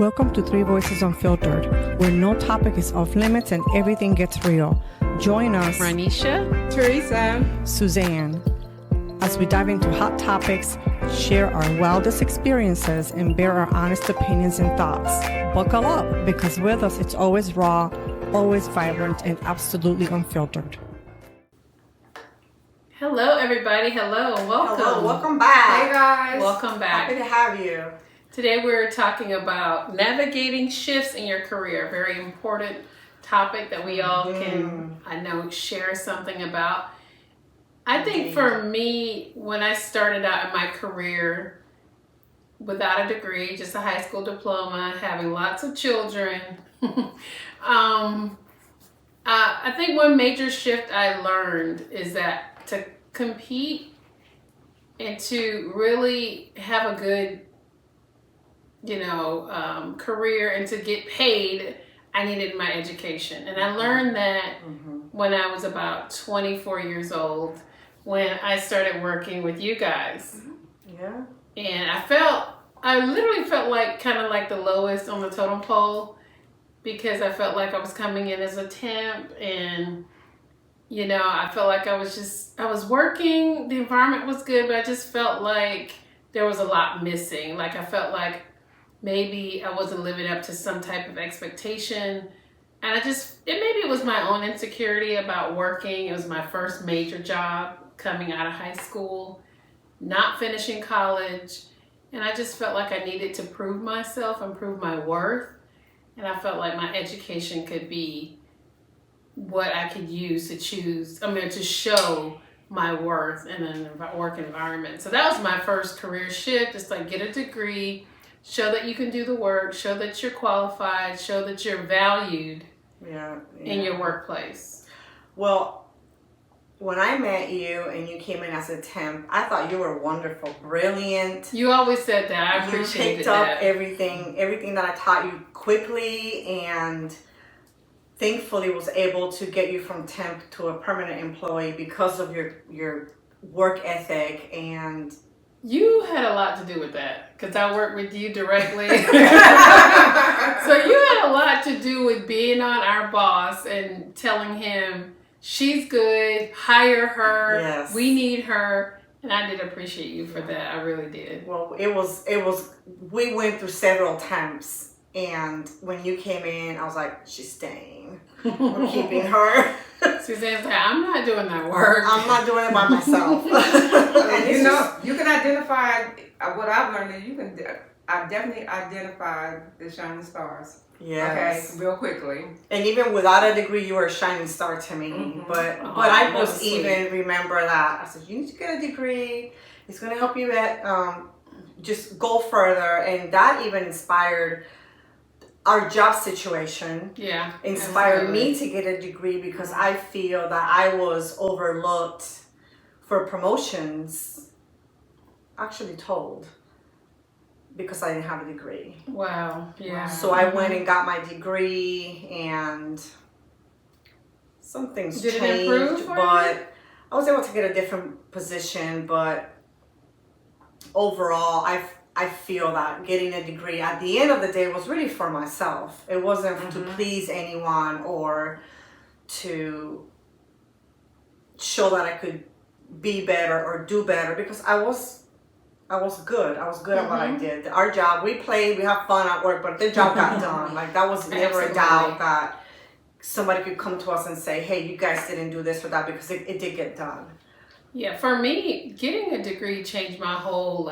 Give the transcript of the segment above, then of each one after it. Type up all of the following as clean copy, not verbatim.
Welcome to Three Voices Unfiltered, where no topic is off limits and everything gets real. Join us, Ronisha, Theresa, Suzanne, as we dive into hot topics, share our wildest experiences, and bear our honest opinions and thoughts. Buckle up, because with us it's always raw, always vibrant, and absolutely unfiltered. hello everybody. Hello, welcome. Hello, welcome back. Hey guys. Welcome back. Happy to have you. Today we're talking about navigating shifts in your career. Very important topic that we all can, I know, share something about. I think for me, when I started out in my career without a degree, just a high school diploma, having lots of children, I think one major shift I learned is that to compete and to really have a good career and to get paid, I needed my education. And I learned that when I was about 24 years old, when I started working with you guys. Yeah. And I literally felt like kind of like the lowest on the totem pole, because I felt like I was coming in as a temp, and I felt like I was working, the environment was good, but I just felt like there was a lot missing. Like I felt like maybe I wasn't living up to some type of expectation. And maybe it was my own insecurity about working. It was my first major job coming out of high school, not finishing college. And I just felt like I needed to prove myself and prove my worth. And I felt like my education could be what I could use to show my worth in a work environment. So that was my first career shift. It's like, get a degree, show that you can do the work, show that you're qualified, show that you're valued in your workplace. Well, when I met you and you came in as a temp, I thought you were wonderful, brilliant. You always said that. I appreciated You picked up everything that I taught you quickly, and thankfully was able to get you from temp to a permanent employee because of your work ethic. And you had a lot to do with that, because I worked with you directly. So you had a lot to do with being on our boss and telling him, she's good, hire her, yes, we need her. And I did appreciate you for that. I really did. Well, we went through several temps, and when you came in, I was like, she's staying. We're keeping her. Suzanne's like, I'm not doing that work. I'm not doing it by myself. And you can identify, what I've learned is I definitely identify the shining stars. Yes. Okay, real quickly. And even without a degree, you were a shining star to me. Mm-hmm. But I was even remember that. I said, you need to get a degree. It's going to help you just go further. And that even inspired our job situation. Yeah. Inspired me to get a degree, because I feel that I was overlooked for promotions, actually told, because I didn't have a degree. Wow. Yeah. So I went and got my degree, and some things Did changed, it improve for but you? I was able to get a different position. But overall, I feel that getting a degree at the end of the day was really for myself. It wasn't to please anyone or to show that I could be better or do better, because I was good. I was good at what I did. Our job, we played, we have fun at work, but the job got done. Like, that was never a doubt that somebody could come to us and say, hey, you guys didn't do this or that, because it did get done. Yeah, for me, getting a degree changed my whole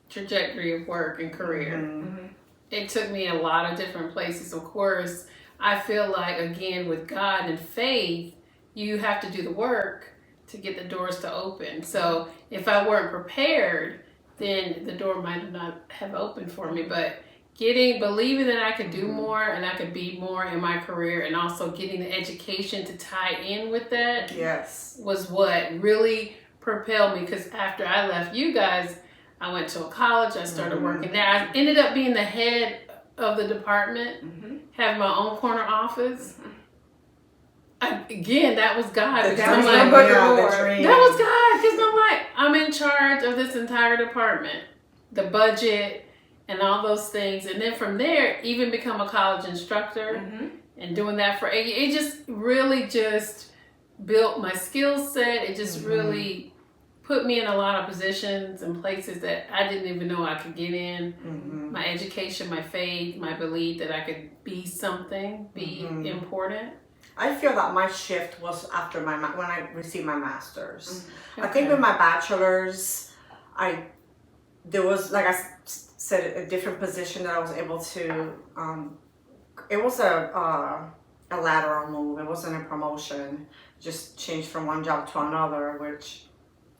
trajectory of work and career. It took me a lot of different places. Of course, I feel like, again, with God and faith, you have to do the work to get the doors to open. So if I weren't prepared, then the door might not have opened for me. But believing that I could do more and I could be more in my career, and also getting the education to tie in with that, was what really propelled me. Because after I left you guys, I went to a college, I started working there. I ended up being the head of the department, having my own corner office. Again, that was God. That was God, because I'm in charge of this entire department. The budget, and all those things. And then from there, even become a college instructor and doing that for 8 years. It just really just built my skill set. It just really put me in a lot of positions and places that I didn't even know I could get in. My education, my faith, my belief that I could be something, be important. I feel that my shift was after when I received my master's. I think with my bachelor's, there was, like I said, a different position that I was able to. It was a lateral move. It wasn't a promotion. Just changed from one job to another, which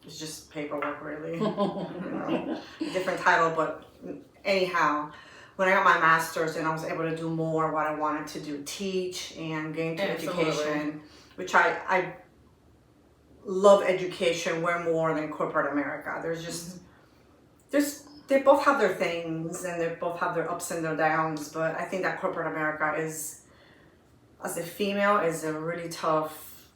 is just paperwork, really. Different title, but anyhow. When I got my master's and I was able to do more what I wanted to do, teach and get into education, which I love education way more than corporate America. They both have their things and they both have their ups and their downs, but I think that corporate America is, as a female, is a really tough.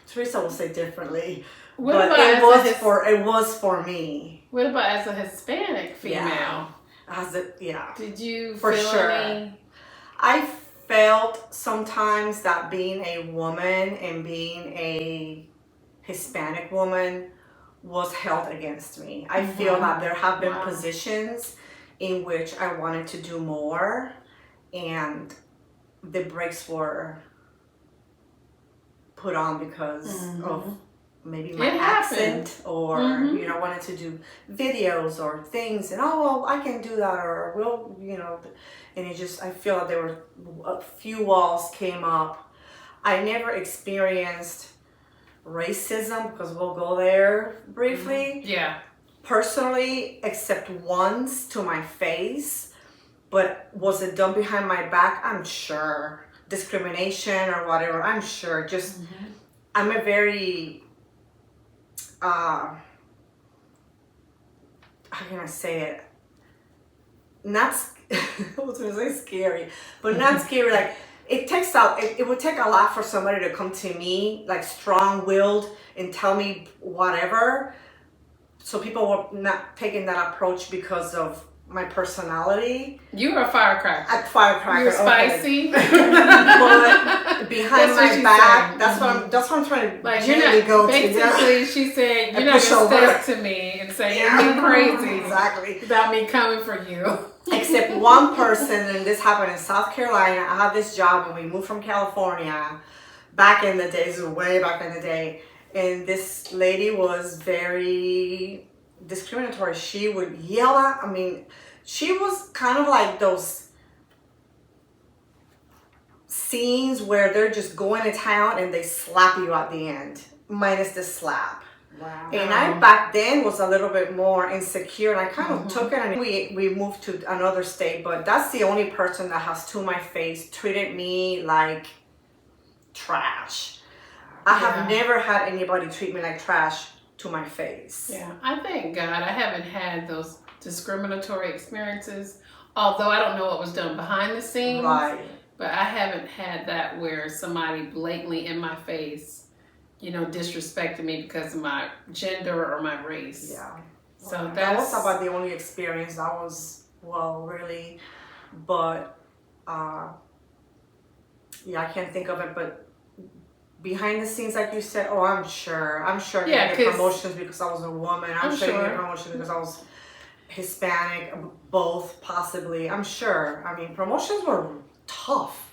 Teresa will say differently, but it was for me. What about as a Hispanic female? Yeah. Did you for feel sure? any... I felt sometimes that being a woman and being a Hispanic woman was held against me. I feel that there have been positions in which I wanted to do more, and the brakes were put on because of maybe my accent, or I wanted to do videos or things, and I can do that, or and I feel that there were a few walls came up. I never experienced racism, because we'll go there briefly. Personally, except once to my face, but was it done behind my back? I'm sure. Discrimination or whatever, I'm sure. Just I'm a very how can I say it? Not I was gonna say scary, but not scary. Like it would take a lot for somebody to come to me, like strong-willed, and tell me whatever. So people were not taking that approach because of my personality. You were a firecracker. A firecracker. You were spicy. But behind my back, that's what I'm trying to gently go to. Basically, she said, you're not going to step to me and say, you're being crazy. Exactly. About me coming for you. Except one person, and this happened in South Carolina. I had this job when we moved from California back in the days, way back in the day. And this lady was very discriminatory. She would yell at, she was kind of like those scenes where they're just going to town and they slap you at the end, minus the slap. Wow. And I back then was a little bit more insecure, and I kind of took it, and we moved to another state, but that's the only person that has to my face treated me like trash. I have never had anybody treat me like trash to my face. Yeah, I thank God I haven't had those discriminatory experiences, although I don't know what was done behind the scenes. Right. But I haven't had that where somebody blatantly in my face, disrespected me because of my gender or my race. Yeah. So that was about the only experience that was, really, but I can't think of it, but behind the scenes, like you said, I'm sure I didn't get promotions because I was a woman. I'm sure I didn't get promotions because I was Hispanic, both possibly. I'm sure. Promotions were tough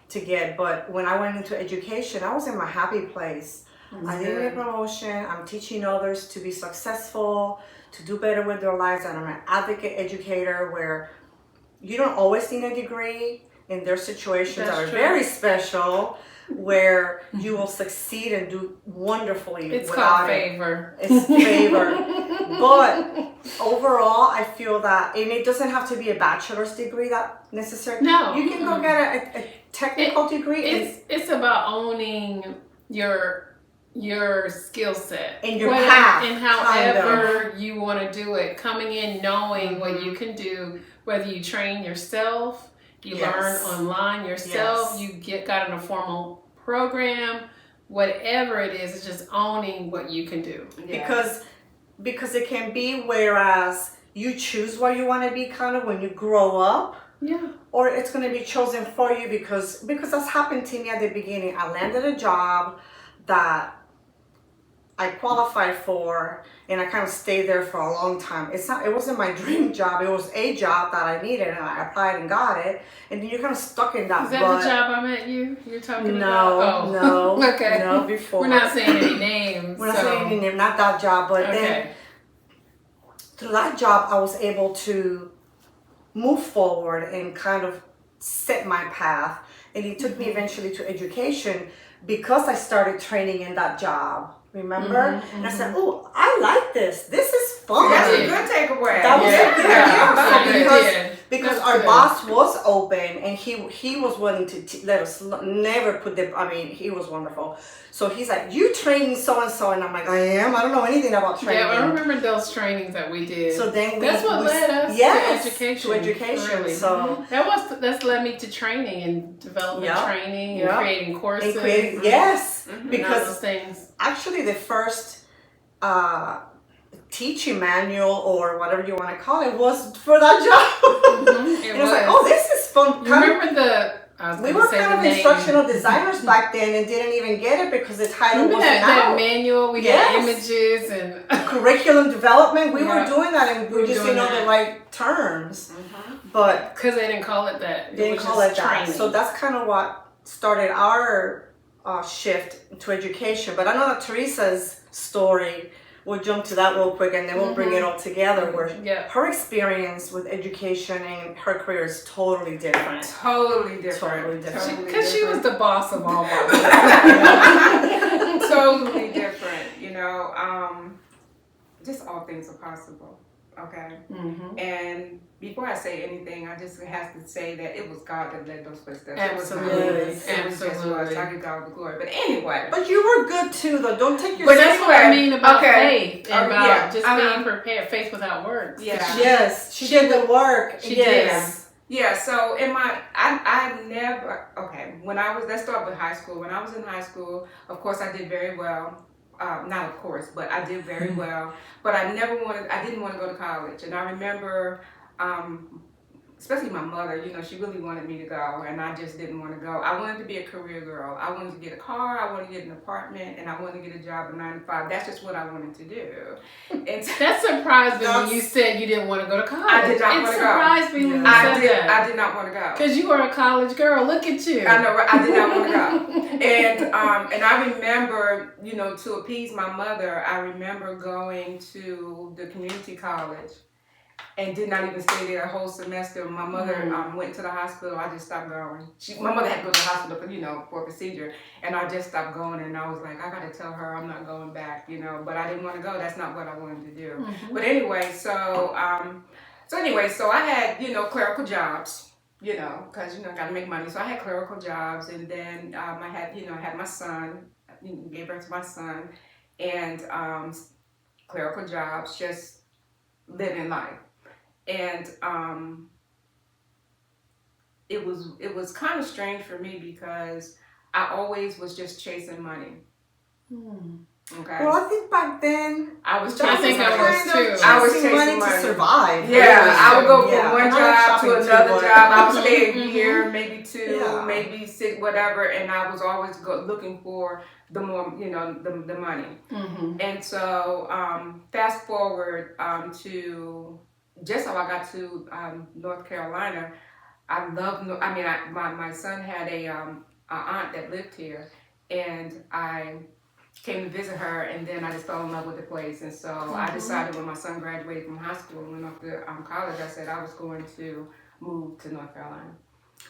to get, but when I went into education, I was in my happy place. I didn't get promotion. I'm teaching others to be successful, to do better with their lives, and I'm an advocate educator where you don't always need a degree. In their situations that are very special, where you will succeed and do wonderfully. It's called favor. It's favor. But overall, I feel that, and it doesn't have to be a bachelor's degree that necessarily. No. You can go get a technical degree. It's about owning your skill set. And your path. And however you want to do it. Coming in knowing what you can do, whether you train yourself, you learn online yourself, you got in a formal program, whatever it is, it's just owning what you can do. Because it can be, whereas you choose where you want to be kind of when you grow up, Yeah. or it's going to be chosen for you because that's happened to me at the beginning. I landed a job that I qualified for, and I kind of stayed there for a long time. It wasn't my dream job. It was a job that I needed, and I applied and got it. And then you're kind of stuck in that. Is that the job I met you? You're talking No, about? no, Okay. no. Before We're not saying any names. we're not saying any name, not that job, but then Okay. through that job, I was able to move forward and kind of set my path. And it took me eventually to education because I started training in that job. Remember? And I said, "Oh, I like this. This is fun." That's a good takeaway. That was a good Yeah. because That's our good. boss was open and he was willing to let us never put the. I mean, he was wonderful. So he's like, "You training so and so," and I'm like, "I am. I don't know anything about training." Yeah, I remember those trainings that we did. So then that's what led us yes, to education. To education. Really. So That's led me to training and development training and creating courses. and yes, and all those because things. actually the first teaching manual or whatever you want to call it was for that job. It and I was like, "Oh, this is fun." You remember the? I was We gonna were say kind the of name. instructional designers back then and didn't even get it because the title Remember wasn't that out. manual? We Yes. had images and Curriculum development, we were Yeah. doing that and we were just doing didn't know that. the right terms. But because they didn't call it that. didn't was call just it that. training. So that's kind of what started our shift to education. But I know that Theresa's story, we'll jump to that real quick and then we'll bring it all together where her experience with education and her career is totally different. Totally different. Totally different. Because she was the boss of all bosses. Totally different. You know, just all things are possible. Okay. And before I say anything, I just have to say that it was God that led those footsteps. Absolutely. It was just was. I give God the glory. But anyway. But you were good too, though. Don't take But yourself. that's what I mean about faith and about yeah. just being prepared. Faith without works. Yeah. Yes, she did the work. She yes. Yeah, so in my, I never, okay, let's start with high school. When I was in high school, of course I did very well. Not of course, but I did very well. But I didn't want to go to college. And I remember, especially my mother, you know, she really wanted me to go, and I just didn't want to go. I wanted to be a career girl. I wanted to get a car, I wanted to get an apartment, and I wanted to get a job at 9 to 5. That's just what I wanted to do. And That surprised me when you said you didn't want to go to college. I did not want to go. It surprised me when you said that. I did not want to go. Because you were a college girl. Look at you. I know, right? I did not want to go. And I remember, you know, to appease my mother, I remember going to the community college and did not even stay there a whole semester. My mother went to the hospital. I just stopped going. My mother had to go to the hospital for, you know, for a procedure. And I just stopped going. And I was like, I got to tell her I'm not going back, you know. But I didn't want to go. That's not what I wanted to do. But anyway, so I had, you know, clerical jobs, you know, because, you know, got to make money. So I had clerical jobs. And then I had my son, gave birth to my son. And clerical jobs, just living life. And it was kind of strange for me because I always was just chasing money. Okay. Well, I think back then I was I think I was too. I was chasing money to survive. Yeah, I would go from one I'm not job to shopping too, another but- job. I would stay a year, maybe two, Yeah. maybe 6, whatever, and I was always looking for the more, you know, the money. And so fast forward to just how I got to North Carolina. My son had a aunt that lived here, and I came to visit her, and then I just fell in love with the place. And so I decided when my son graduated from high school and went off to college, I said I was going to move to North Carolina.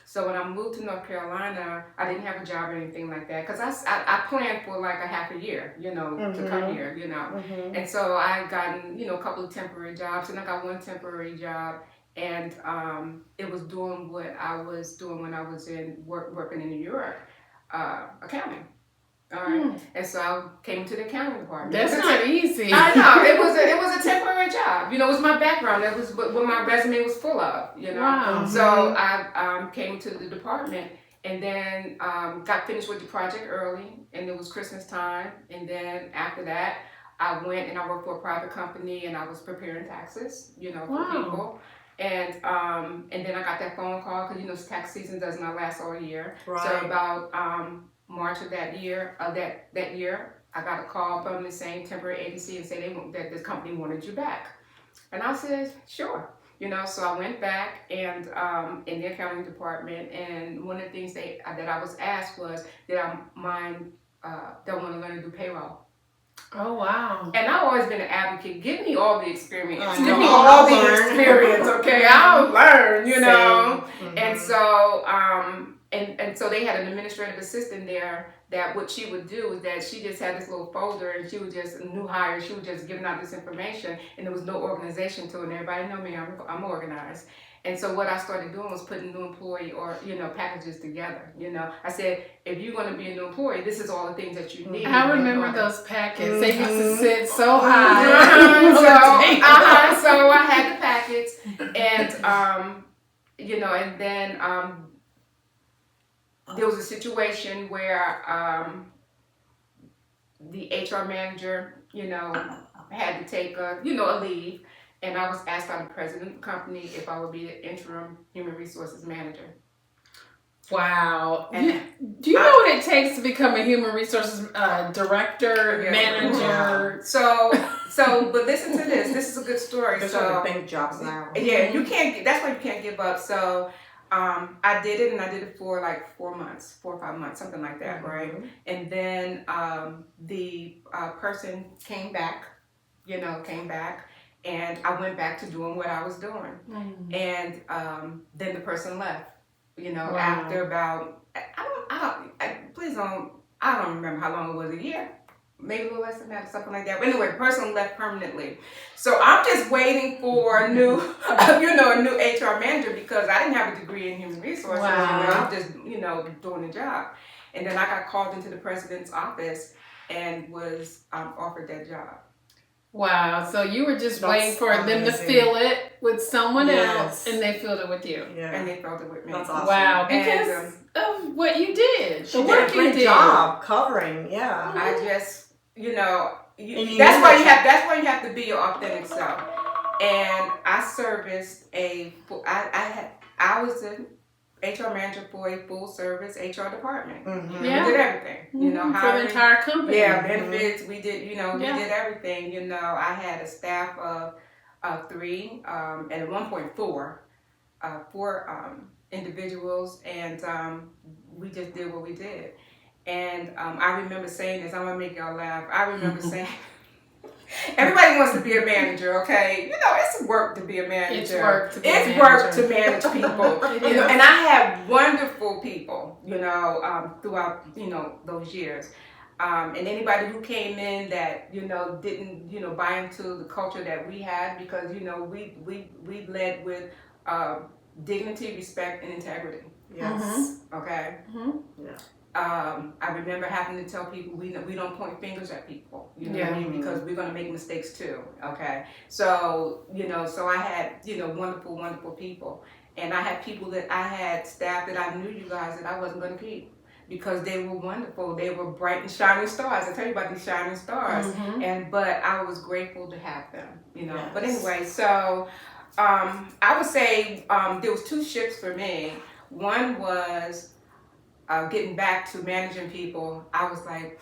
So when I moved to North Carolina, I didn't have a job or anything like that because I planned for like a half a year, you know, to come here, you know. And so I gotten, you know, a couple of temporary jobs, and I got one temporary job, and it was doing what I was doing when I was working in New York, accounting. All right, and so I came to the accounting department. That's not easy. I know it was a temporary job. You know, it was my background. That was what my resume was full of. You know, Wow. So I came to the department and then got finished with the project early, and it was Christmas time. And then after that, I went and I worked for a private company, and I was preparing taxes, for Wow. people. And then I got that phone call because tax season does not last all year. Right. So about March of that year, I got a call from the same temporary agency and said that this company wanted you back. And I said, sure. So I went back and in the accounting department, and one of the things that I was asked was, did I mind, don't want to learn to do payroll? Oh, wow. And I've always been an advocate. Give me all the experience. I Give know. me all the I'll learn. experience, okay? I'll learn, Same. And so, and so they had an administrative assistant there that what she would do is that she just had this little folder, and she would just, new hire, she would just giving out this information, and there was no organization to it. And everybody know me, I'm organized. And so what I started doing was putting new employee or, packages together. I said, if you're going to be a new employee, this is all the things that you need. I remember those packets. They used to sit so high. So I had the packets, and, and then there was a situation where the HR manager, had to take a leave. And I was asked by the president of the company if I would be the interim human resources manager. Wow. And do you know what it takes to become a human resources director, manager? So, but listen to this. This is a good story. There's so, big jobs now. Yeah, you can't. That's why you can't give up. So, I did it, and I did it for like 4 or 5 months, something like that, right? And then the person came back. And I went back to doing what I was doing. And then the person left, after about, I don't remember how long it was, a year, maybe a little less than that, or something like that. But anyway, the person left permanently. So I'm just waiting for a new, a new HR manager, because I didn't have a degree in human resources. Wow. I'm just, doing the job. And then I got called into the president's office and was offered that job. Wow, so you were just waiting for them to amazing. fill it with someone Yes. else, and they filled it with you. Yeah. And they filled it with me. That's awesome. Wow, And, because of what you did, She the did a work you great did. job covering, yeah. I just, you that's why you have to be your authentic self. And I serviced I was the HR manager for a full service HR department. Mhm. Yeah. We did everything, For the hiring, entire company. yeah, benefits. We did, we Yeah. did everything. I had a staff of 3, and at one point 4 individuals, and we just did what we did. And I remember saying this. I'm gonna make y'all laugh. I remember saying, everybody wants to be a manager, okay? It's work to be a manager. It's work to be a It's manager. work to manage people. It is. And I had wonderful people, throughout, those years. And anybody who came in that, didn't, buy into the culture that we had, because, we led with dignity, respect, and integrity. Yes. Okay? Yeah. I remember having to tell people we don't point fingers at people, what I mean, because we're gonna make mistakes too. Okay, so so I had wonderful, wonderful people, and I had people that I had staff that I knew, you guys, that I wasn't gonna keep, because they were wonderful. They were bright and shining stars. I tell you about these shining stars, but I was grateful to have them. Yes. But anyway, so I would say there was 2 shifts for me. One was getting back to managing people. I was like,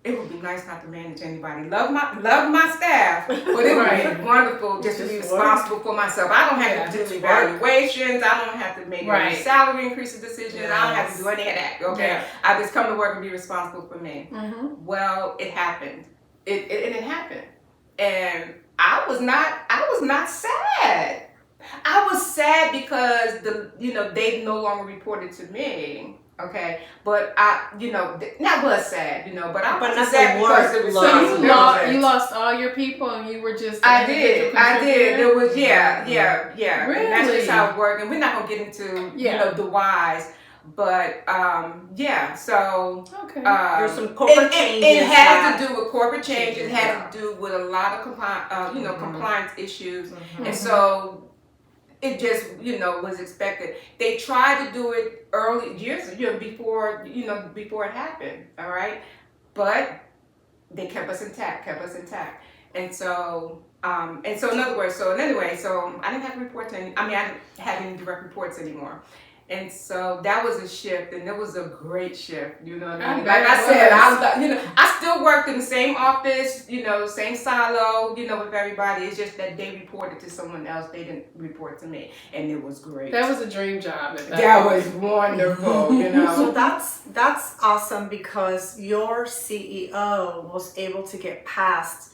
it would be nice not to manage anybody. Love my staff, but it would be wonderful just to be responsible for myself. I don't have to do evaluations. I don't have to make any salary increase decisions. I don't have to do any of that. Okay, Yeah. I just come to work and be responsible for me. Well, it happened. It happened, and I was not sad. I was sad because they no longer reported to me. Okay, but that was sad, but I was sad because it was So you lost all your people, and you were just I did. There was yeah. Really? And that's just how it worked, and we're not gonna get into the whys, but So okay, There's some corporate changes. It had to do with corporate change. It had to do with a lot of compliance issues, and so. It just, was expected. They tried to do it early years, before it happened. All right, but they kept us intact. And so, in other words, so anyway, so I didn't have to report to any, I didn't have any direct reports anymore. And so that was a shift, and it was a great shift, you know what I mean? Like I said, I still worked in the same office, same silo, with everybody. It's just that they reported to someone else. They didn't report to me, and it was great. That was a dream job. That was wonderful, So that's awesome because your CEO was able to get past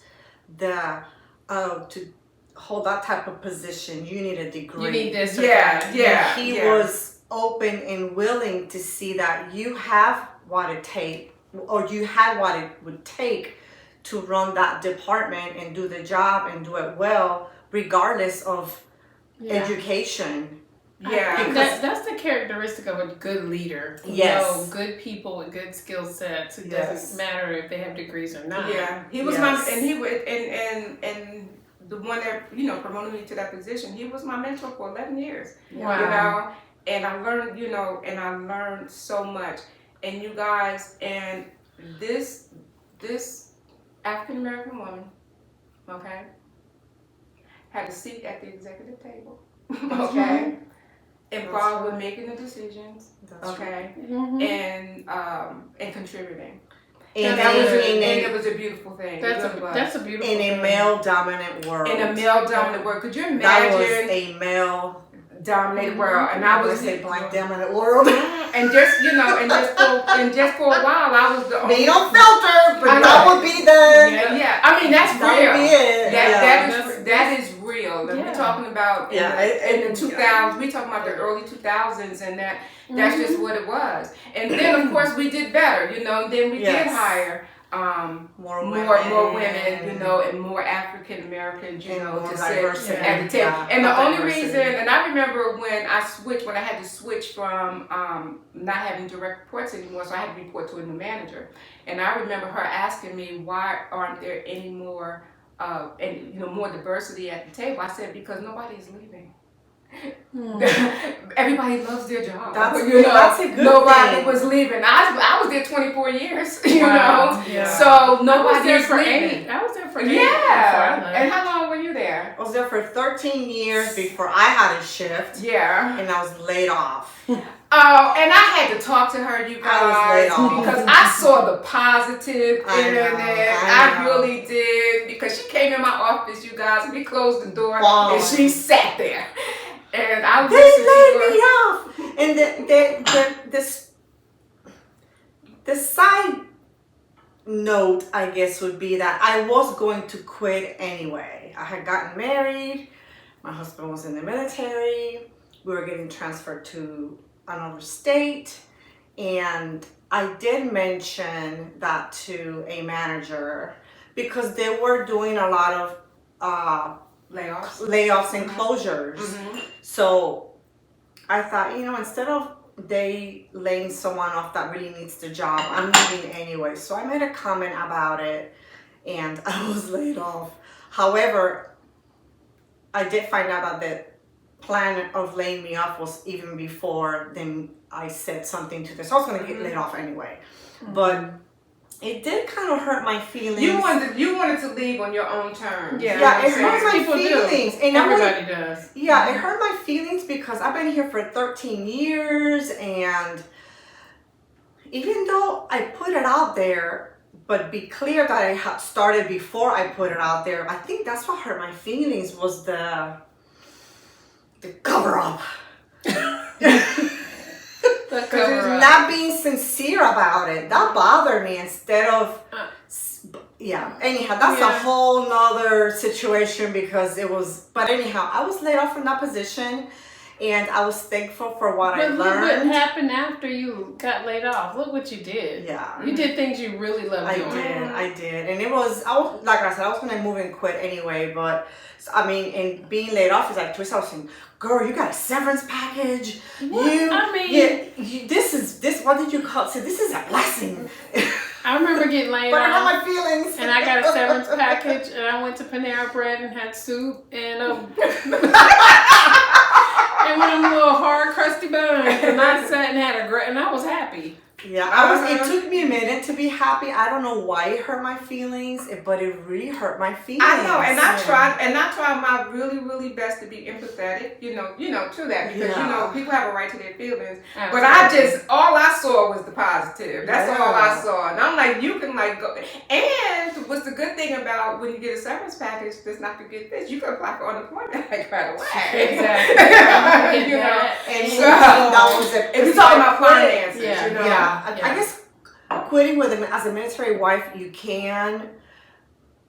the to hold that type of position. You need a degree. You need this. Yeah. He was open and willing to see that you have what it take, or you had what it would take to run that department and do the job and do it well, regardless of education. Yeah, that's the characteristic of a good leader. Yes, good people with good skill sets. It doesn't matter if they have degrees or not. Yeah, he was my, and he would, and the one that promoted me to that position. He was my mentor for 11 years. Wow. And I learned, and I learned so much. And you guys, and this African American woman, okay, had a seat at the executive table, okay, involved with making the decisions, okay, and contributing. And it was a beautiful thing. That's a beautiful thing. In a male-dominant world. Could you imagine? That was a male-dominated world, and I was a black-dominant world. And just for a while, I was the only. They don't filter, but that would be the. Yeah. I mean, that's that real. Would be it. That is real. And we're talking about in the 2000s. We talking about the early 2000s, and that's just what it was. And then of course we did better, and then we did hire more women, and more African Americans, to sit at the table. And the only reason, and I remember when I had to switch from not having direct reports anymore, so I had to report to a new manager. And I remember her asking me, why aren't there any more more diversity at the table? I said, because nobody is leaving. Everybody loves their job. That's a good nobody thing. was leaving. I was there 24 years, So nobody was was for leaving. 8. I was there for 8. Yeah. And how long were you there? I was there for 13 years before I had a shift. Yeah. And I was laid off. Oh, and I had to talk to her, you guys, because I saw the positive in it. I really did, because she came in my office, you guys, and we closed the door, and she sat there. And I was laid me off. And the side note, I guess, would be that I was going to quit anyway. I had gotten married. My husband was in the military. We were getting transferred to another state. And I did mention that to a manager because they were doing a lot of layoffs and closures. So I thought, instead of they laying someone off that really needs the job, I'm leaving anyway. So I made a comment about it and I was laid off. However, I did find out that the plan of laying me off was even before then I said something to this. I was going to get laid off anyway. But it did kind of hurt my feelings. You wanted to leave on your own terms. Yeah, it hurt my feelings. And everybody does. Yeah, it hurt my feelings because I've been here for 13 years, and even though I put it out there, but be clear that I had started before I put it out there, I think that's what hurt my feelings was the cover up. Not being sincere about it. That bothered me instead of anyhow, that's a whole nother situation because it was, but anyhow, I was laid off from that position and I was thankful for what I learned. Look what happened after you got laid off. Look what you did. Yeah. You did things you really loved doing. I did. And it was, like I said, I was going to move and quit anyway, but and being laid off is like, Theresa, I was saying, girl, you got a severance package. What? This, what did you call it? So this is a blessing. I remember getting laid but off. I got my feelings. And I got a severance package, and I went to Panera Bread and had soup and and one of them little hard, crusty buns. And I sat and had and I was happy. Yeah, it took me a minute to be happy. I don't know why it hurt my feelings, but it really hurt my feelings. I know, and I tried my really, really best to be empathetic, to that, because people have a right to their feelings. Absolutely. But all I saw was the positive. That's all I saw, and I'm like, you can go. And what's the good thing about when you get a severance package? That's not to get this. You can apply for unemployment right away. Exactly. And so that was it. If you're talking about finances, I guess quitting as a military wife, you can.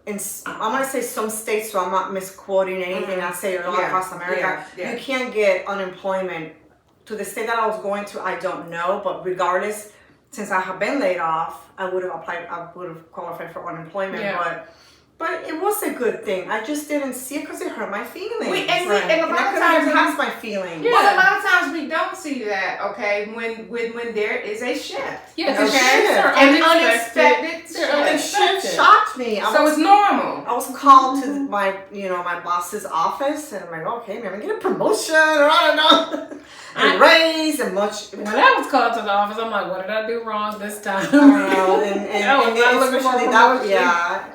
I'm gonna say some states, so I'm not misquoting anything. I say all across America, you can get unemployment. To the state that I was going to, I don't know, but regardless, since I have been laid off, I would have applied. I would have qualified for unemployment, But it was a good thing. I just didn't see it because it hurt my feelings. And a lot of times it hurts my feelings. Yeah. Well, a lot of times we don't see that. Okay, when there is a shift. Yeah, and unexpected. The shift shocked me. It's normal. I was called to my boss's office, and I'm like, okay, maybe I get a promotion, or I don't know, a raise, and much. When I was called to the office, I'm like, what did I do wrong this time?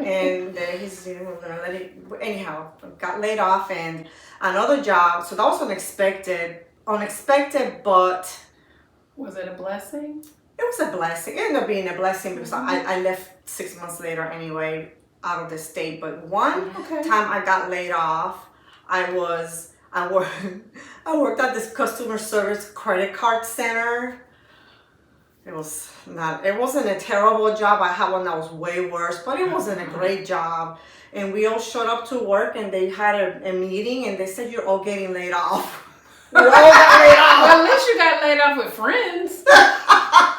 And he's gonna let it. Anyhow, got laid off, and another job. So that was unexpected, but was it a blessing? It was a blessing. It ended up being a blessing because I left 6 months later anyway, out of the state. But one time I got laid off, I worked at this customer service credit card center. It wasn't a terrible job. I had one that was way worse, but it wasn't a great job. And we all showed up to work, and they had a meeting, and they said, you're all getting laid off. We all got laid off. Well, at least you got laid off with friends.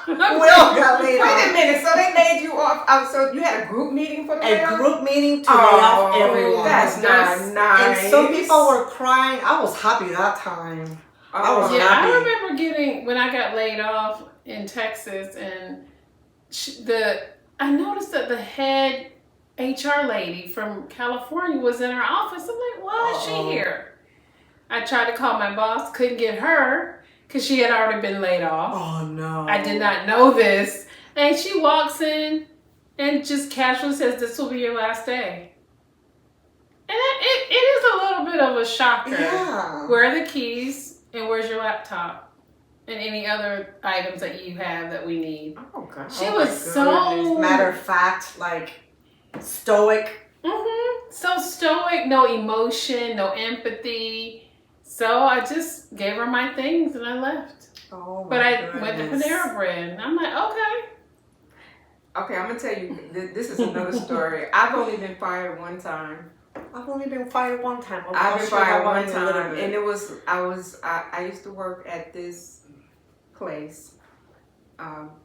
We all got laid off. Wait a minute, so they laid you off. So you had a group meeting for the layoff? A group meeting to lay off everyone. That's nice. And some people were crying. I was happy that time. I was happy. I remember when I got laid off in Texas, and I noticed that the head HR lady from California was in her office. I'm like, why is she here? I tried to call my boss, couldn't get her because she had already been laid off. Oh no. I did not know this. And she walks in and just casually says, this will be your last day. And it is a little bit of a shocker. Yeah. Where are the keys and where's your laptop? And any other items that you have that we need. Oh, God. She was so... Matter of fact, stoic. Mm-hmm. So stoic, no emotion, no empathy. So I just gave her my things and I left. Oh, but I went to Panera Bread and I'm like, okay. Okay, I'm going to tell you, this is another story. I've only been fired one time. I've only been fired one time. I've been fired one time. And I used to work at this place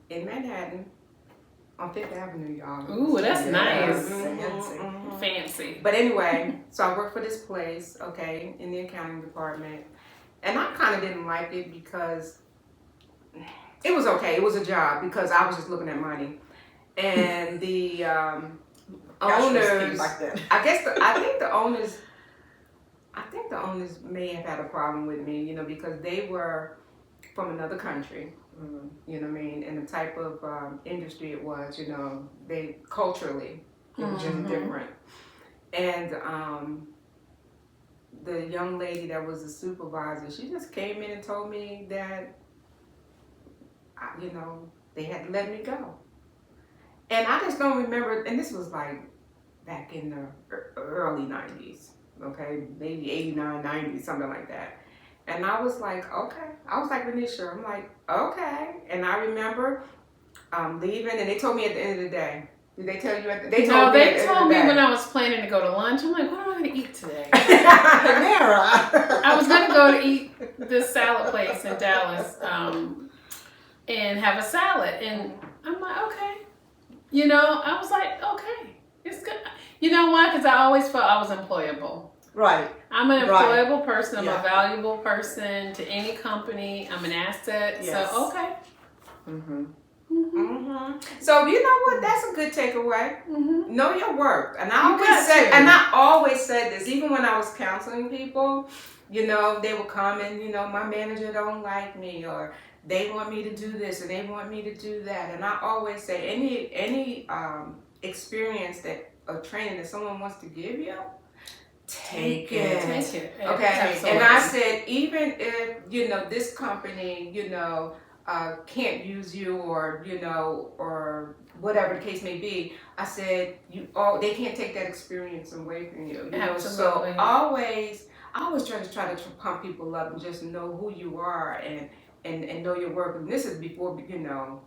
in Manhattan on 5th Avenue, y'all. Ooh, that's nice. Fancy. But anyway, so I worked for this place, in the accounting department. And I kind of didn't like it because it was okay. It was a job because I was just looking at money. And the owners, I think the owners may have had a problem with me, because they were from another country. You know what I mean? And the type of industry it was, they culturally, it was just different. And the young lady that was the supervisor, she just came in and told me that, they had to let me go. And I just don't remember, and this was back in the early 90s, maybe 89, 90, something like that. And I was like, okay. I was like, Ronisha, I'm like, okay. And I remember leaving, and they told me at the end of the day. Did they tell you they told me when I was planning to go to lunch. I'm like, what am I going to eat today? Panera. I was going to go to eat this salad place in Dallas and have a salad. And I'm like, okay. I was like, okay, it's good. You know why? Because I always felt I was employable. Right. I'm an employable person. I'm a valuable person to any company. I'm an asset. Yes. So, okay. Mm-hmm. So you know what? That's a good takeaway. Know your worth. And I always said this, even when I was counseling people, you know, they would come and, you know, my manager don't like me, or they want me to do this and they want me to do that. And I always say any experience that or training that someone wants to give you, take it. Take it. Okay. Absolutely. And I said, even if, you know, this company, you know, can't use you, or, you know, or whatever the case may be, I said, they can't take that experience away from you. You know, so I always try to pump people up and just know who you are and know your work. And this is before, you know,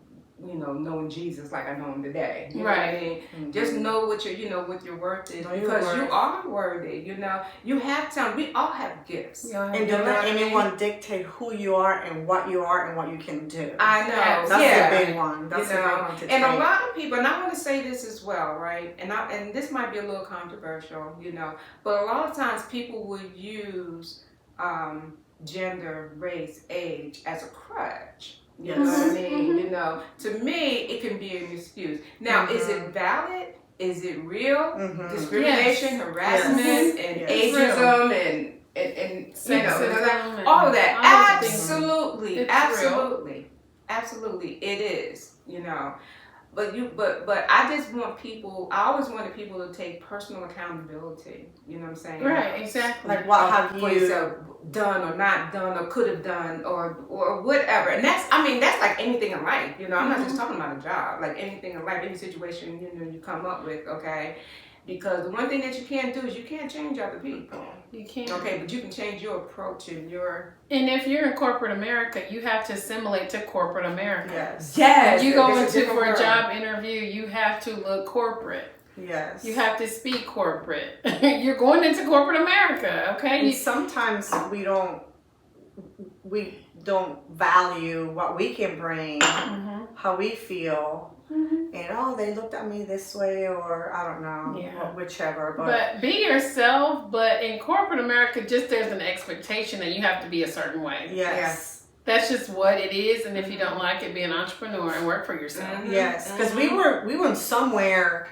knowing Jesus like I know him today. You know what I mean? Just know what your worth is, because you are worthy. You know, you have talent. We all have gifts. And don't let anyone dictate who you are and what you are and what you can do. I know. That's the big one. That's the big one to take. And a lot of people, and I want to say this as well, right? And this might be a little controversial, you know, but a lot of times people would use gender, race, age as a crutch. You know what I mean? You know, to me, it can be an excuse. Now, is it valid? Is it real? Discrimination, harassment, and ageism, and sexism, you know, all of that. Absolutely, absolutely, it is. You know, but I just want people. I always wanted people to take personal accountability. You know what I'm saying? Right, exactly. Like what have you done or not done or could have done or whatever. And that's like anything in life. You know, I'm not just talking about a job. Like anything in life, any situation you come up with. Okay. Because the one thing that you can't do is you can't change other people. You can't. Okay, but you can change your approach and your... And if you're in corporate America, you have to assimilate to corporate America. Yes. When you go for a job interview, you have to look corporate. Yes. You have to speak corporate. You're going into corporate America, okay? And sometimes we don't value what we can bring, how we feel. And they looked at me this way, or I don't know, whichever. But be yourself. But in corporate America, just there's an expectation that you have to be a certain way. Yes. That's just what it is. And if you don't like it, be an entrepreneur and work for yourself. Yes, because we went somewhere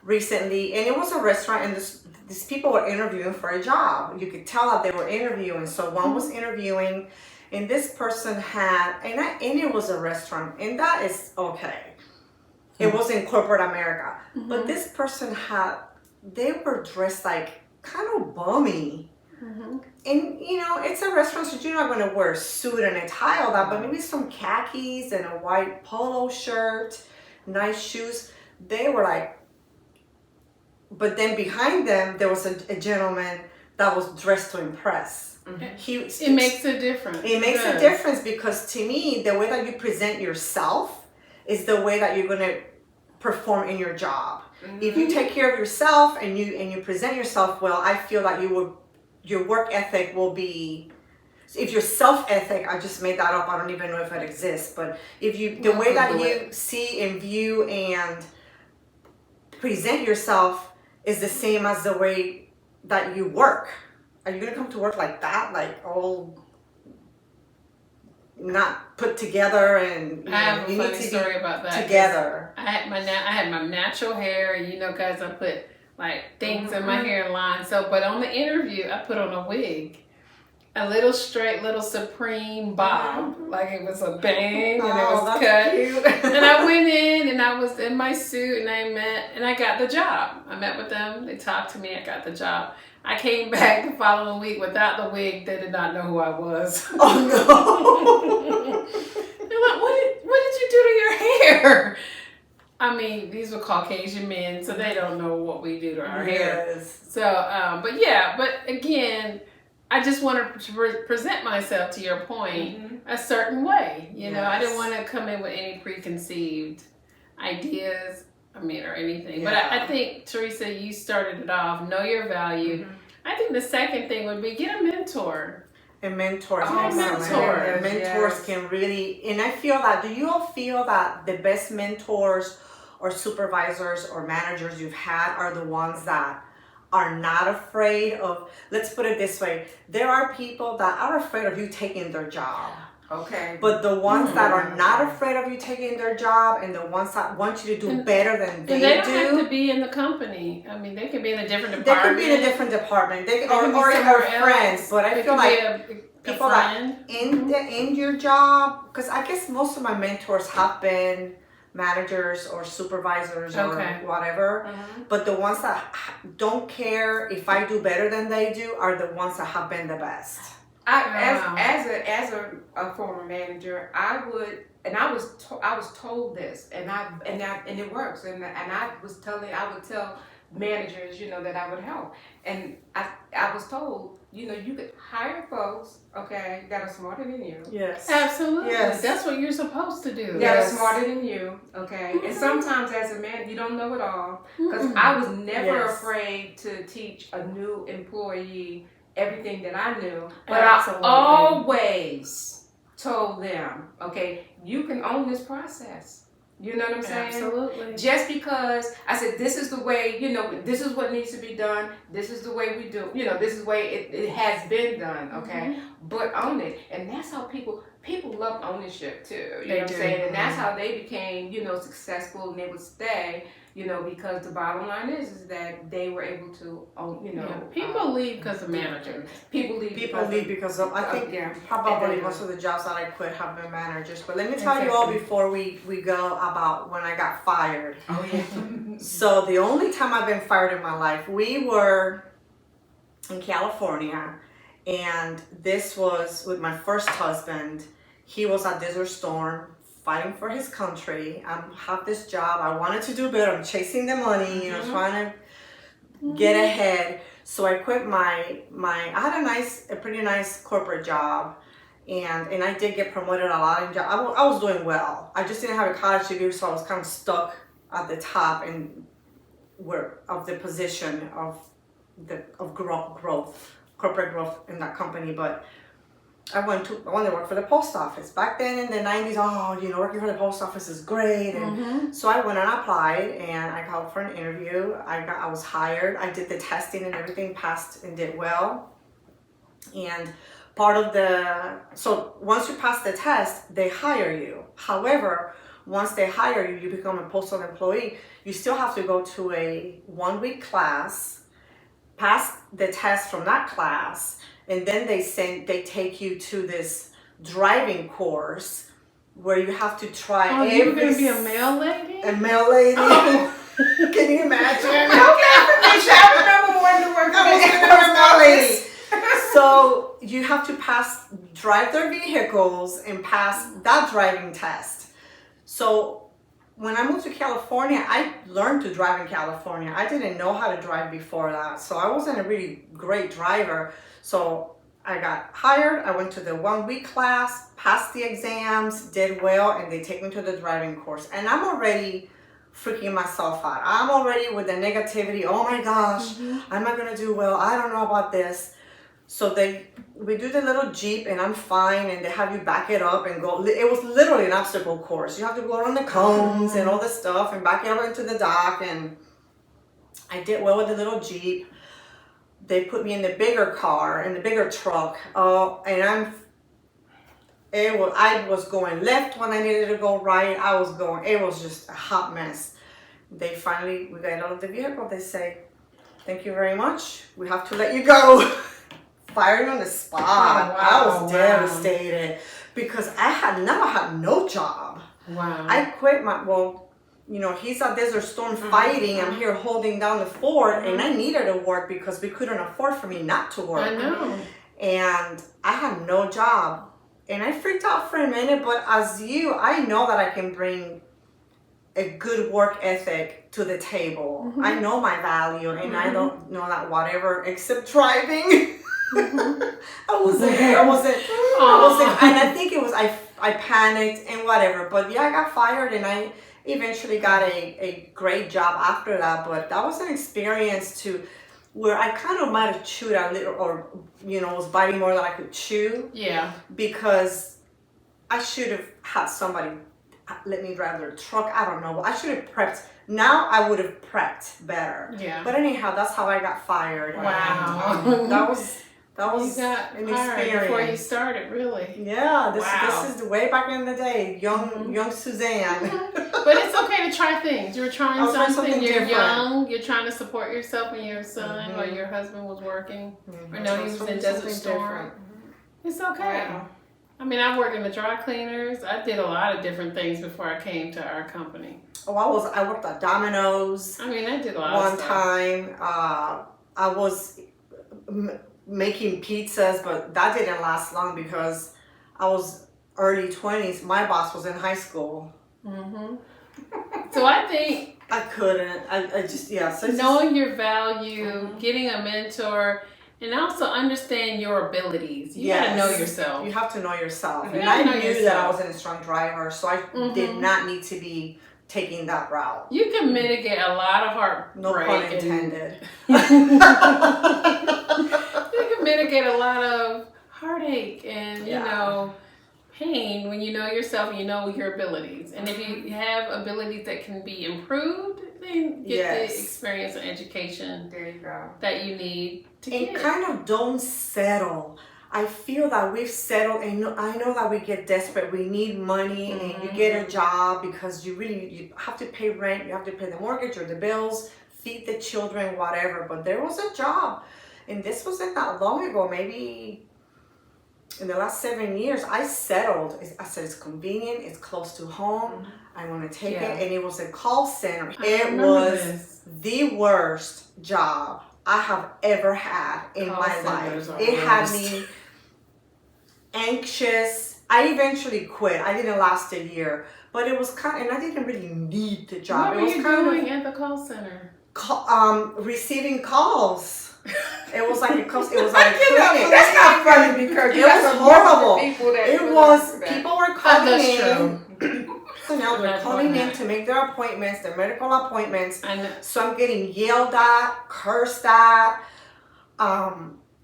recently, and it was a restaurant, and these people were interviewing for a job. You could tell that they were interviewing. So one was interviewing, and this person had, and it was a restaurant, and that is okay. It was in corporate America. But this person they were dressed like kind of bummy. And, you know, it's a restaurant, so you're not going to wear a suit and a tie, all that, but maybe some khakis and a white polo shirt, nice shoes. They were like, but then behind them, there was a gentleman that was dressed to impress. It makes a difference. It makes a difference, because to me, the way that you present yourself is the way that you're going to perform in your job. If you take care of yourself and you present yourself well, I feel that your work ethic will be. If your self ethic, I just made that up. I don't even know if it exists, but if the way that you see and view and present yourself is the same as the way that you work. Are you gonna come to work like that, like all not put together, and I have a funny story about that. Together. I had my natural hair, and guys, I put like things in my hairline. So, but on the interview, I put on a wig, a little straight, little supreme bob, like it was a bang, and it was cut. Cute. And I went in, and I was in my suit, and I got the job. I met with them. They talked to me. I got the job. I came back the following week without the wig. They did not know who I was. Oh no! They're like, what did you do to your hair? I mean, these were Caucasian men, so they don't know what we do to our hair. So, but again, I just wanted to present myself, to your point, a certain way. You know, I didn't want to come in with any preconceived ideas. Or anything. But I think, Theresa, you started it off. Know your value. I think the second thing would be get a mentor. A mentor. Mentors yes. Can really, and I feel that, do you all feel that the best mentors or supervisors or managers you've had are the ones that are not afraid of, let's put it this way, there are people that are afraid of you taking their job. Okay. But the ones that are not afraid of you taking their job, and the ones that want you to do better than And they don't do, have to be in the company. I mean, they could be in a different they department. could be in a different department. They They or could be or somewhere friends. else. But I They feel could like be a people that friend. in your job, because I guess most of my mentors have been managers or supervisors or whatever. But the ones that don't care if I do better than they do are the ones that have been the best. As a former manager, I was told this, and it works, and I would tell managers, that I would help, and I was told, you could hire folks, okay, that are smarter than you. Yes. Absolutely. Yes. That's what you're supposed to do. That are smarter than you, okay? And sometimes as a man, you don't know it all. Because I was never afraid to teach a new employee everything that I knew. But Absolutely. I always told them, okay, you can own this process. You know what I'm saying? Absolutely. Just because I said, this is the way, this is what needs to be done. This is the way we do, this is the way it has been done, okay? But own it. And that's how people love ownership too. You know what I'm saying? And that's how they became, successful, and they would stay, because the bottom line is that they were able to own, people leave because of managers. People leave because of, I think probably most of the jobs that I quit have been managers. But let me tell you all before we go about when I got fired. Oh yeah. So the only time I've been fired in my life, we were in California, and this was with my first husband. He was at Desert Storm fighting for his country. I have this job. I wanted to do better. I'm chasing the money, trying to get ahead. So I quit I had a pretty nice corporate job, and I did get promoted a lot in job. I was doing well. I just didn't have a college degree, so I was kind of stuck at the top of the position of growth, corporate growth in that company. But I wanted to work for the post office. Back then in the 90s, working for the post office is great. And so I went and applied, and I called for an interview. I was hired. I did the testing and everything, passed and did well. And so once you pass the test, they hire you. However, once they hire you, you become a postal employee. You still have to go to a 1-week class, pass the test from that class, and then they take you to this driving course where you have to try you're going to be a mail lady? A mail lady. Oh. Can you imagine? I remember wanting to work for a mail lady. So you have to drive their vehicles and pass that driving test. So when I moved to California, I learned to drive in California. I didn't know how to drive before that. So I wasn't a really great driver. So I got hired, I went to the 1-week class, passed the exams, did well, and they take me to the driving course. And I'm already freaking myself out. I'm already with the negativity. Oh my gosh, I'm not gonna do well. I don't know about this. So we do the little Jeep, and I'm fine, and they have you back it up and go. It was literally an obstacle course. You have to go around the cones and all this stuff and back it up into the dock, and I did well with the little Jeep. They put me in the bigger car, in the bigger truck, and I was going left when I needed to go right. It was just a hot mess. We got out of the vehicle. They say, "Thank you very much. We have to let you go." Fired on the spot. Oh, wow, I was devastated because I never had no job. Wow. I quit he's at Desert Storm fighting. I'm here holding down the fort, and I needed to work because we couldn't afford for me not to work. I know. And I had no job. And I freaked out for a minute, but I know that I can bring a good work ethic to the table. I know my value, and I don't know that whatever except driving. I wasn't, and I think it was, I panicked and whatever, but yeah, I got fired, and I eventually got a great job after that. But that was an experience where I kind of might have chewed a little, or was biting more than I could chew. Yeah. Because I should have had somebody let me drive their truck. I don't know. I should have prepped. Now I would have prepped better. Yeah. But anyhow, that's how I got fired. Wow. That was That was You got an hired experience. before you started, really. Yeah, Wow. this is way back in the day, young Suzanne. But it's okay to try things. You're I trying was trying something. something You're different. young. You're trying to support yourself and your son while your husband was working. Or no, he was in Desert Storm. It's okay. Wow. I mean, I worked in the dry cleaners. I did a lot of different things before I came to our company. Oh, I worked at Domino's. I mean, I did a lot One of stuff. time, I was making pizzas, but that didn't last long because I was early 20s. My boss was in high school. Mm-hmm. So I think I couldn't. I just, yeah. So it's knowing your value, getting a mentor, and also understand your abilities. You gotta know yourself. You have to know yourself. You And gotta I know knew that yourself. I wasn't a strong driver, so I did not need to be taking that route. You can mitigate a lot of heartbreak. No pun intended. You can mitigate a lot of heartache and you know pain when you know yourself and you know your abilities. And if you have abilities that can be improved, then get the experience and education There you go. that you need to And get. kind of don't settle. I feel that we've settled, and I know that we get desperate. We need money, and you get a job because you have to pay rent, you have to pay the mortgage or the bills, feed the children, whatever. But there was a job, and this wasn't that long ago, maybe in the last 7 years. I settled. I said it's convenient, it's close to home. I want to take it, and it was a call center. It was the worst job I have ever had in my life. It had me anxious. I eventually quit. I didn't last a year, but it was kind of, and I didn't really need the job. What were you doing at the call center? Receiving calls. It was like a clinic. That's not funny because it was horrible. People people were calling in. True. You know, they're calling in to make their appointments, their medical appointments. I know. So I'm getting yelled at, cursed at.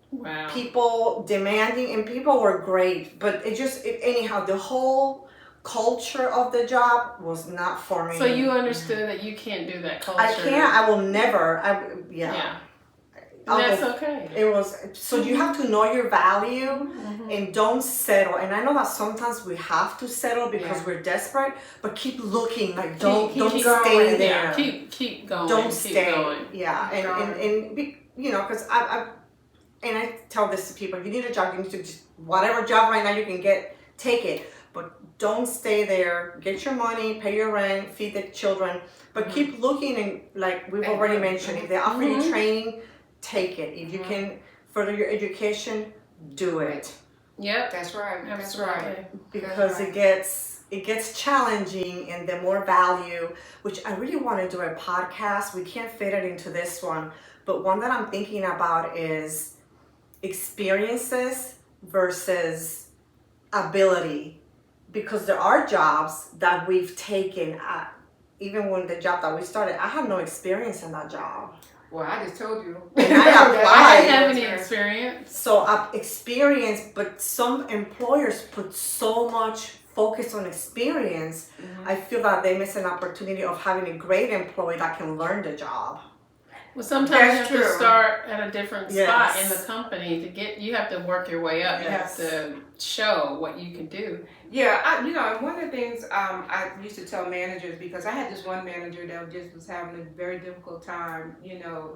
Wow. People demanding, and people were great, but anyhow, the whole culture of the job was not for me. So you understood that you can't do that culture. I can't. I will never. Yeah. That's okay. It was, so you have to know your value and don't settle. And I know that sometimes we have to settle because we're desperate, but keep looking. Like don't stay going. there. Yeah, keep going. Don't keep stay. Going. Yeah, and you know, because I tell this to people: if you need a job, you need to just whatever job right now you can get, take it. But don't stay there. Get your money, pay your rent, feed the children, but keep looking. And like we've already mentioned, if they offer you training, take it. If you can further your education, do it. Yep. That's right. That's Absolutely. right. Because it gets challenging, and the more value, which I really want to do a podcast. We can't fit it into this one, but one that I'm thinking about is experiences versus ability, because there are jobs that we've taken. Even when the job that we started, I had no experience in that job. Well, I just told you. And I I applied. didn't have any experience. So I've experienced, but some employers put so much focus on experience. I feel that they miss an opportunity of having a great employee that can learn the job. Well, sometimes That's you have to true. start at a different spot Yes. in the company to get. You have to work your way up. Yes. You have to show what you can do. Yeah, and one of the things I used to tell managers, because I had this one manager that just was having a very difficult time,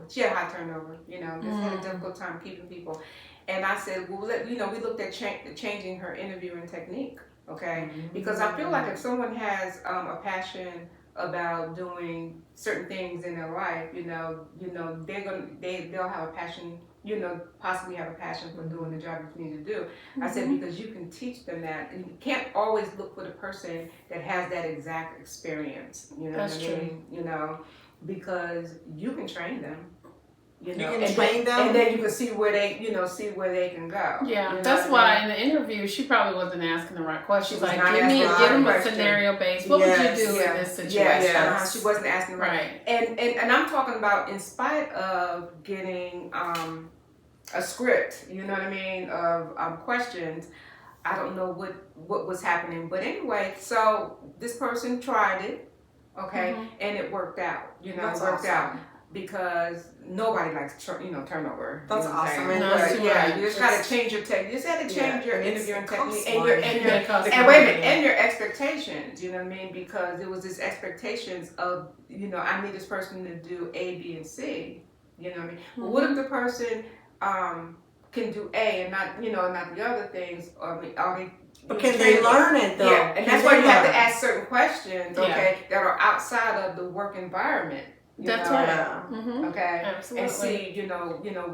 she had high turnover, just had a difficult time keeping people. And I said, well, we looked at changing her interviewing technique, okay? Because I feel like if someone has a passion about doing certain things in their life, they'll have a passion, possibly have a passion for doing the job you need to do. I said, because you can teach them that, and you can't always look for the person that has that exact experience. You know That's what I mean? Because you can train them. You can train them, and then you can see where they can go. Yeah, that's why in the interview she probably wasn't asking the right questions. She was Like, not give asking the them right a question. scenario based. What would you do in this situation? Yes. She wasn't asking the Right. And I'm talking about in spite of getting a script, you know what I mean, of questions. I don't know what was happening, but anyway, so this person tried it, okay, and it worked out. It worked out. because nobody likes turnover. That's you know what I'm awesome. saying? And No, But it's yeah, right. you just gotta change your tech. You just gotta change your and it's- interviewing it costs technique and money. Yeah, it costs and wait a minute, money. and your expectations. You know what I mean? Because it was this expectations of I need this person to do A, B, and C. You know what I mean? But what if the person can do A and not the other things? Are they? But can they learn it though? Yeah, and Can that's they why you have to learn? ask certain questions, okay, that are outside of the work environment. That's know, right. Yeah. Mm-hmm. Okay, Absolutely. and see,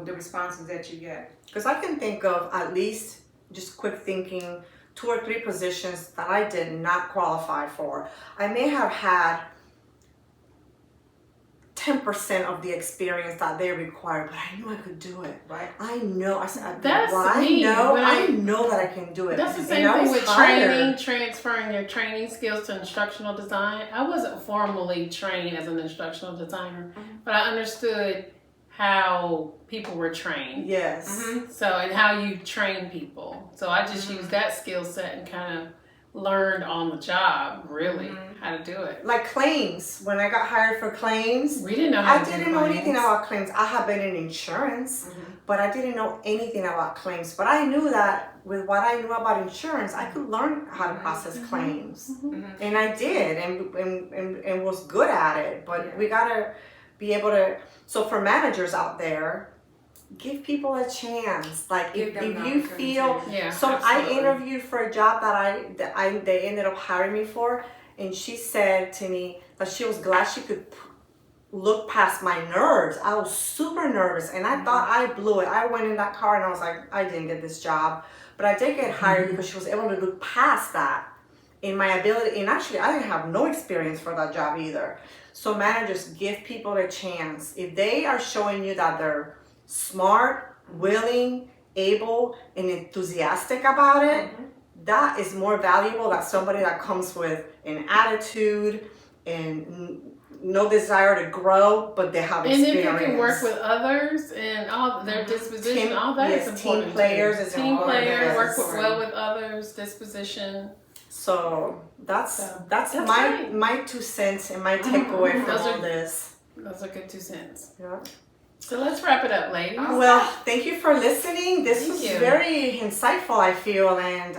the responses that you get. Because I can think of at least, just quick thinking, 2 or 3 positions that I did not qualify for. I may have had 10% of the experience that they required, but I knew I could do it. Right. I know. I said, That's what me. I know that I can do it. That's the And same I thing was with hired. training, transferring your training skills to instructional design. I wasn't formally trained as an instructional designer, but I understood how people were trained. Yes. So, and how you train people. So I just used that skill set and kind of learned on the job, really, how to do it. Like claims. When I got hired for claims, We didn't know how I to do didn't know anything claims. about claims. I have been in insurance, but I didn't know anything about claims. But I knew that with what I knew about insurance, I could learn how to process claims. And I did, and was good at it. But we gotta be able to. So for managers out there, give people a chance. Like if you feel. Yeah, So absolutely. I interviewed for a job that they ended up hiring me for, and she said to me that she was glad she could look past my nerves. I was super nervous, and I thought I blew it. I went in that car and I was like, I didn't get this job, but I did get hired because she was able to look past that in my ability. And actually, I didn't have no experience for that job either. So managers, give people a chance. If they are showing you that they're smart, willing, able, and enthusiastic about it, that is more valuable than somebody that comes with an attitude and no desire to grow, but they have And experience. if you can work with others and all their disposition, all that is important. Team players too. is Team important. players, work Yes. well with others, disposition. So that's that's my 2 cents and my takeaway from Those all are- this. Those are good 2 cents. Yeah. So let's wrap it up, ladies. Well, thank you for listening. This Thank was you. very insightful, I feel, and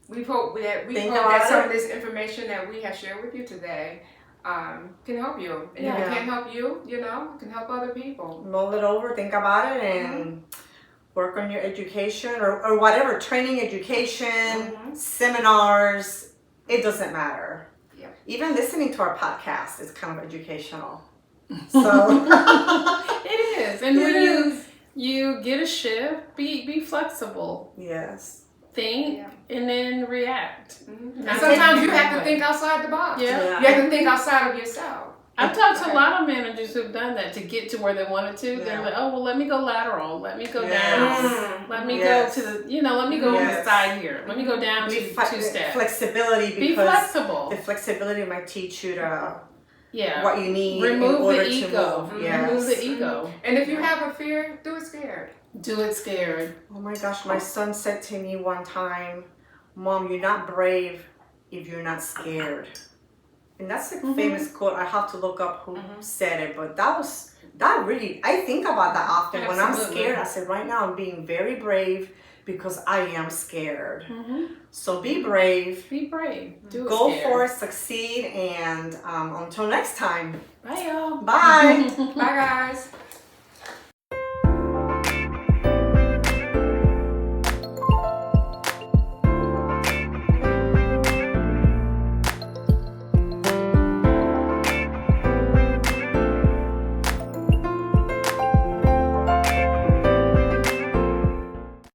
We hope Think that about some it. of this information that we have shared with you today can help you. And if Yeah. it can't help you, it can help other people. mull it over, think about it, and work on your education or whatever, training, education, seminars, it doesn't matter. Yep. Even listening to our podcast is kind of educational. So It is. And when you get a shift, be flexible. yes. Think and then react. And Not sometimes take you have to it think outside the box. Yeah. You have to think outside of yourself. I've talked to a lot of managers who've done that to get to where they wanted to. They're Yeah. like, oh, well, let me go lateral. Let me go Yes. down. Let me Yes. go to the, let me go on the Yes. side here. Let me go down Be 2 steps. flexibility, Be because flexible. the flexibility might teach you to Yeah. what you need Remove in order the ego. to move. Yes. Remove the ego. And if you have a fear, do it scared. Do it scared. Oh my gosh, my son said to me one time, Mom, you're not brave if you're not scared. And that's a famous quote. I have to look up who said it, but that really, I think about that often. When I'm Absolutely. scared, I said, right now I'm being very brave because I am scared. So be brave. Be brave. Do it Go scared. for it, succeed, and until next time. Bye, y'all. Bye. Bye, guys.